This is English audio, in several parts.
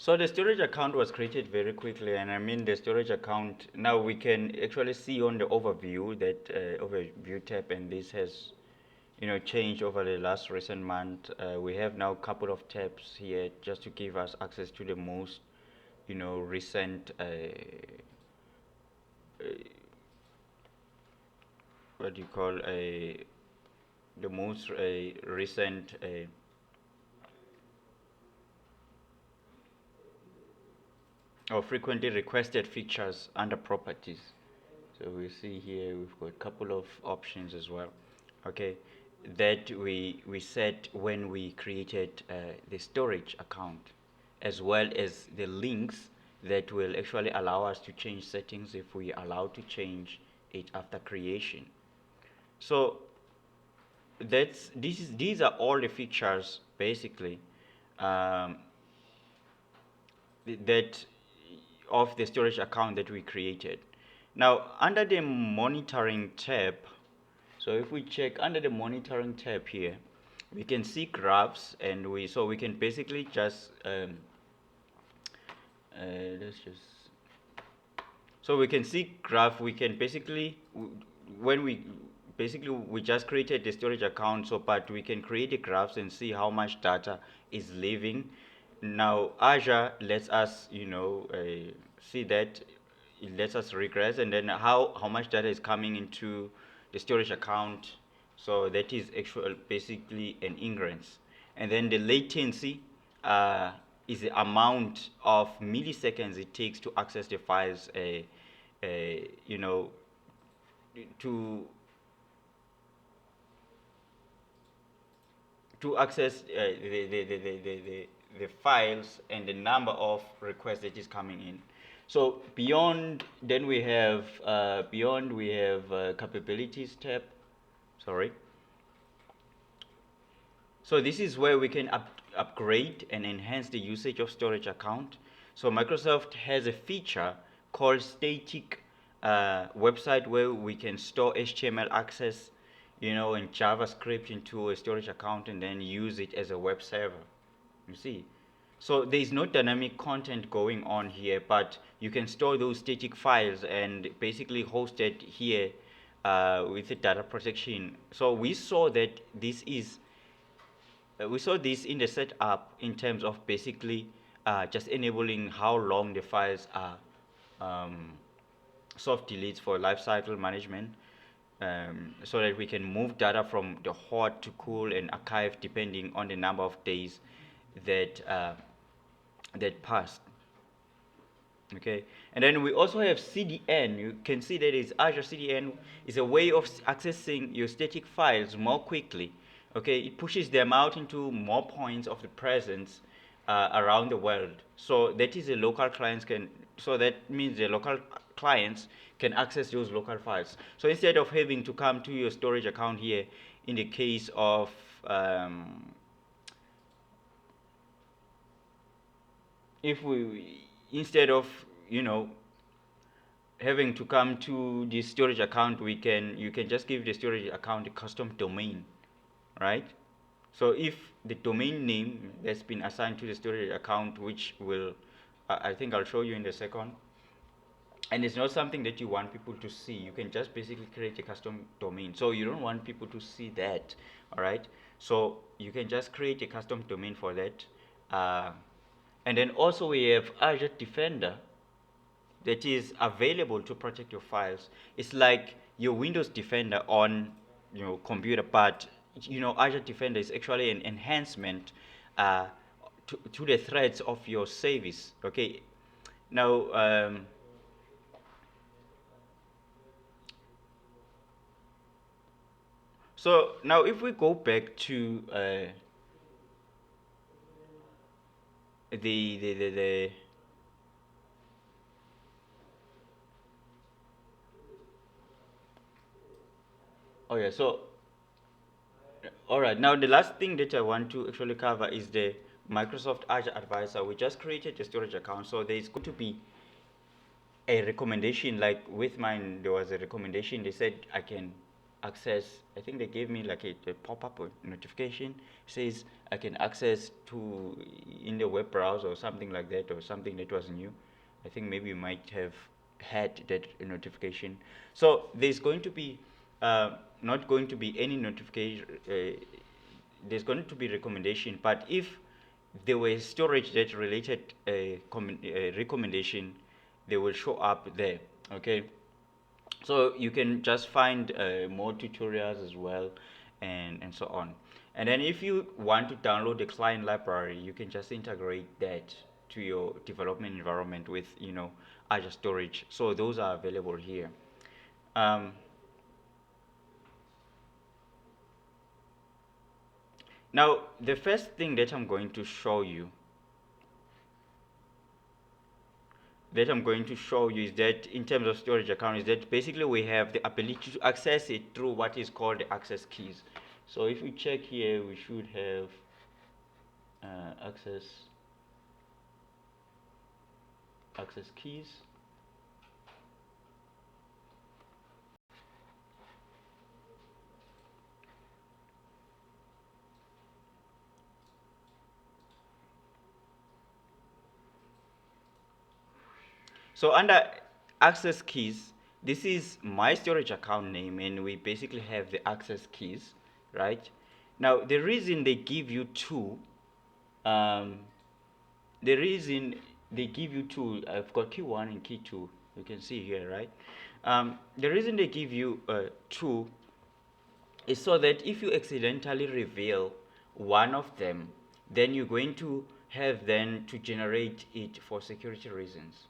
So the storage account was created very quickly, and I mean the storage account, now we can actually see on the overview, that overview tab, and this has changed over the last recent month. We have now a couple of tabs here just to give us access to the most recent uh, what do you call the most recent or frequently requested features under properties. So we see here we've got a couple of options as well, okay, that we set when we created the storage account, as well as the links that will actually allow us to change settings if we allow to change it after creation. So these are all the features basically, um, that of the storage account that we created. Now, under the monitoring tab, so if we check under the monitoring tab here, we can see graphs, and we can basically just let's just so we can see graph. We can basically when we just created the storage account, so but we can create the graphs and see how much data is leaving. Now Azure lets us see that. It lets us regress, and then how much data is coming into the storage account. So that is actual basically an ingress, and then the latency uh, is the amount of milliseconds it takes to access the files, you know to access the files, and the number of requests that is coming in. So beyond, then we have capabilities tab. Sorry. So this is where we can upgrade and enhance the usage of storage account. So Microsoft has a feature called static website, where we can store HTML access, and JavaScript into a storage account, and then use it as a web server. You see? So there is no dynamic content going on here, but you can store those static files and basically host it here with the data protection. So we saw this in the setup in terms of basically just enabling how long the files are um, soft deletes for lifecycle management, so that we can move data from the hot to cool and archive depending on the number of days that passed. Okay, and then we also have CDN. You can see that is Azure CDN is a way of accessing your static files more quickly. Okay, it pushes them out into more points of the presence around the world. So that is the local clients can. So that means the local clients can access those local files. So instead of having to come to your storage account here, in the case of if we instead of having to come to the storage account, you can just give the storage account a custom domain, right? So if the domain name that's been assigned to the storage account, which will I think I'll show you in a second, and it's not something that you want people to see, you can just basically create a custom domain. So you don't want people to see that, all right? So you can just create a custom domain for that. And then also we have Azure Defender that is available to protect your files. It's like your Windows Defender on computer, but Azure Defender is actually an enhancement uh, to the threats of your service. Okay, now so now if we go back to the oh yeah, so all right, now the last thing that I want to actually cover is the Microsoft Azure Advisor. We just created a storage account, so there's going to be a recommendation. Like with mine, there was a recommendation. They said I can access. I think they gave me like a pop-up or notification says I can access to in the web browser or something like that, or something that was new. I think maybe you might have had that notification. So there's going to be not going to be any notification. There's going to be recommendation, but if there were storage that related recommendation, they will show up there. Okay, so you can just find more tutorials as well, and so on. And then if you want to download the client library, you can just integrate that to your development environment with Azure Storage. So those are available here. um, Now the first thing that I'm going to show you is that in terms of storage account is that basically we have the ability to access it through what is called the access keys. So if we check here, we should have access keys. So under access keys, this is my storage account name, and we basically have the access keys, right? Now the reason they give you two, um, the reason they give you two, I've got key one and key two. You can see here, right? The reason they give you two is so that if you accidentally reveal one of them, then you're going to have then to generate it for security reasons.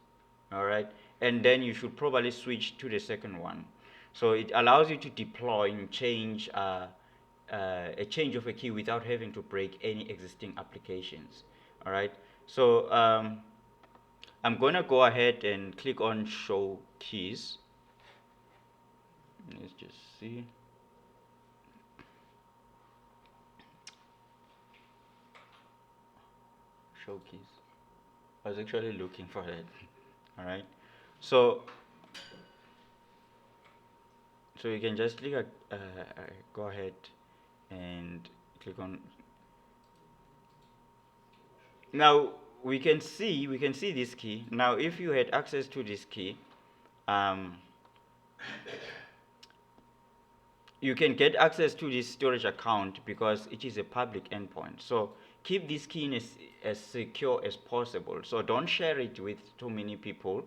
All right, and then you should probably switch to the second one. So it allows you to deploy and change a change of a key without having to break any existing applications. All right, so I'm gonna go ahead and click on show keys. Let's just see. Show keys. I was actually looking for that. All right, so you can just click go ahead and click on. Now we can see this key. Now if you had access to this key, um, you can get access to this storage account because it is a public endpoint. So keep this key in as secure as possible. So don't share it with too many people.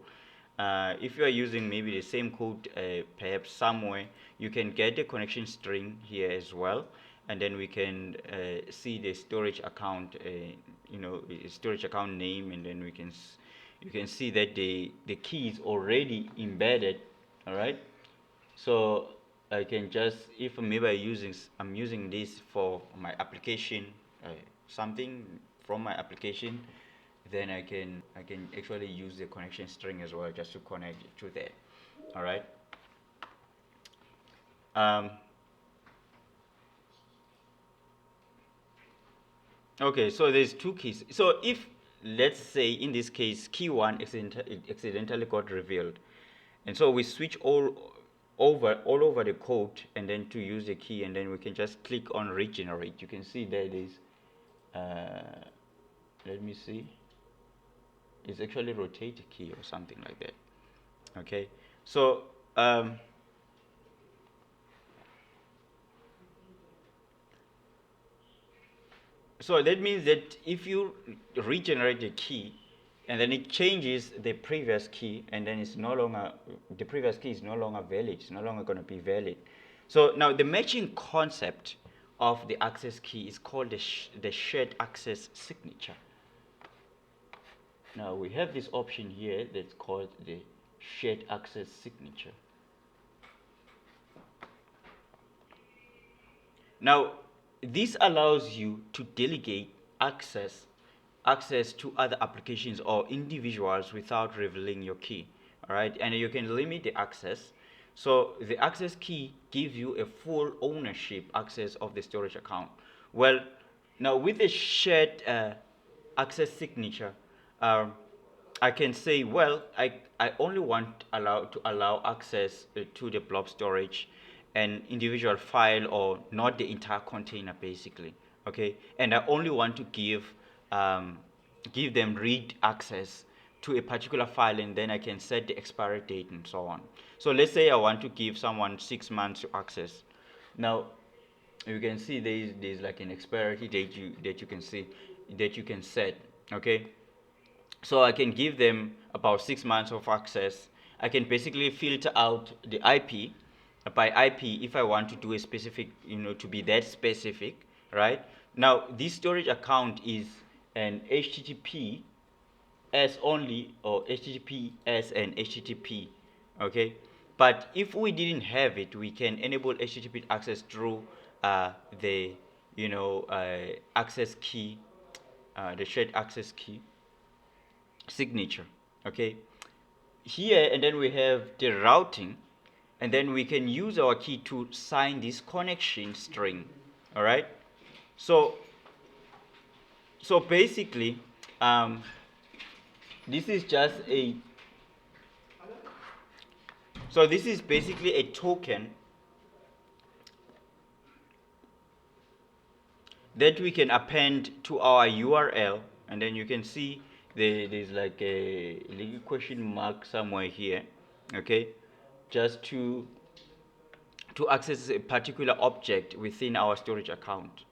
If you are using maybe the same code, perhaps somewhere, you can get the connection string here as well, and then we can see the storage account, storage account name, and then you can see that the key is already embedded. All right. So I can just, if maybe I'm using this for my application, something from my application, then I can actually use the connection string as well just to connect it to that. All right. Um, okay, so there's two keys. So if, let's say in this case, key one accidentally got revealed, and so we switch all over the code, and then to use the key, and then we can just click on regenerate. You can see there it is. Let me see. It's actually rotate key or something like that. Okay, so so that means that if you regenerate the key and then it changes the previous key, and then it's no longer, the previous key is no longer valid, it's no longer going to be valid. So now the matching concept of the access key is called the shared access signature. Now we have this option here that's called the shared access signature. Now, this allows you to delegate access to other applications or individuals without revealing your key. All right, and you can limit the access. So the access key gives you a full ownership access of the storage account. Well, now with the shared access signature, I can say, well, I only want to allow access to the blob storage, an individual file or not the entire container basically. Okay, and I only want to um, give them read access to a particular file, and then I can set the expiry date and so on. So let's say I want to give someone 6 months to access. Now you can see there's like an expiry date that you can see, that you can set. Okay, so I can give them about 6 months of access. I can basically filter out the IP by IP if I want to do a specific, to be that specific, right? Now, this storage account is an HTTP as only, or HTTP as an HTTP, okay? But if we didn't have it, we can enable HTTP access through the, access key, the shared access key signature. Okay, here, and then we have the routing, and then we can use our key to sign this connection string. All right, so basically, um, this is just a this is basically a token that we can append to our URL, and then you can see there's like a little question mark somewhere here. Okay, just to access a particular object within our storage account.